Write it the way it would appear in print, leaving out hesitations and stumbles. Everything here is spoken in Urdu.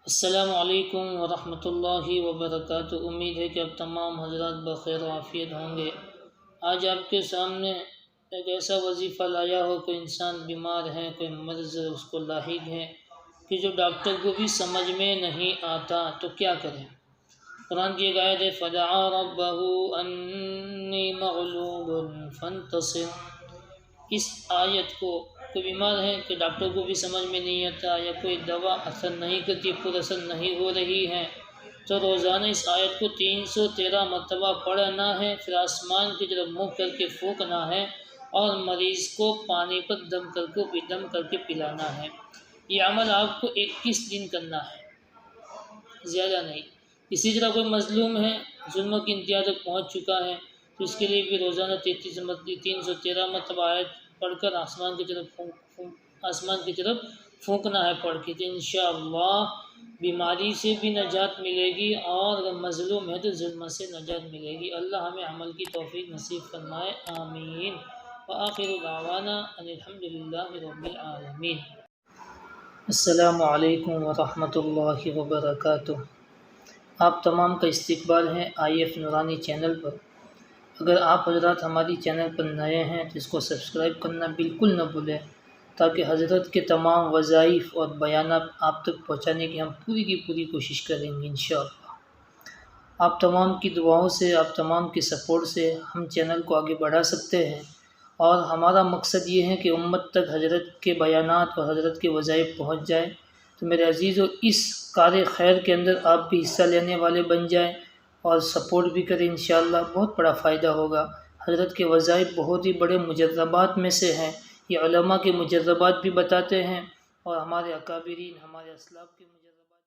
السلام علیکم ورحمۃ اللہ وبرکاتہ۔ امید ہے کہ اب تمام حضرات بخیر و عافیت ہوں گے۔ آج آپ کے سامنے ایک ایسا وظیفہ لایا ہو، کوئی انسان بیمار ہے، کوئی مرض اس کو لاحق ہے کہ جو ڈاکٹر کو بھی سمجھ میں نہیں آتا، تو کیا کریں؟ قرآن کی ایک آیت ہے فَدَعَا رَبَّهُ أَنِّي مَغْلُوبٌ فَانتَصِرْ۔ اس آیت کو کوئی بیمار ہے کہ ڈاکٹر کو بھی سمجھ میں نہیں آتا یا کوئی دوا اثر نہیں کرتی، پر اثر نہیں ہو رہی ہے، تو روزانہ اس آیت کو 313 مرتبہ پڑھنا ہے، پھر آسمان کی طرف منہ کر کے پھونکنا ہے اور مریض کو پانی پر دم کر کے پلانا ہے۔ یہ عمل آپ کو 21 دن کرنا ہے، زیادہ نہیں۔ اسی طرح کوئی مظلوم ہے، ظلم کی انتہا تک پہنچ چکا ہے، تو اس کے لیے بھی روزانہ 313 مرتبہ آیت پڑھ کر آسمان کی طرف پھونکنا ہے پڑھ کے، تو انشاءاللہ بیماری سے بھی نجات ملے گی، اور اگر مظلوم ہے تو ظلم سے نجات ملے گی۔ اللہ ہمیں عمل کی توفیق نصیب فرمائے، آمین۔ وآخر دعوانا ان الحمدللہ رب العالمین۔ السلام علیکم ورحمۃ اللہ وبرکاتہ۔ آپ تمام کا استقبال ہے IF نورانی چینل پر۔ اگر آپ حضرات ہماری چینل پر نئے ہیں تو اس کو سبسکرائب کرنا بالکل نہ بھولیں، تاکہ حضرت کے تمام وظائف اور بیانات آپ تک پہنچانے کی ہم پوری کی پوری کوشش کریں گے انشاءاللہ۔ آپ تمام کی دعاؤں سے، آپ تمام کی سپورٹ سے ہم چینل کو آگے بڑھا سکتے ہیں، اور ہمارا مقصد یہ ہے کہ امت تک حضرت کے بیانات اور حضرت کے وظائف پہنچ جائیں۔ تو میرے عزیزو، اس کار خیر کے اندر آپ بھی حصہ لینے والے بن جائیں اور سپورٹ بھی کریں، انشاءاللہ بہت بڑا فائدہ ہوگا۔ حضرت کے وظائف بہت ہی بڑے مجربات میں سے ہیں، یہ علماء کے مجربات بھی بتاتے ہیں، اور ہمارے اکابرین، ہمارے اسلاف کے مجربات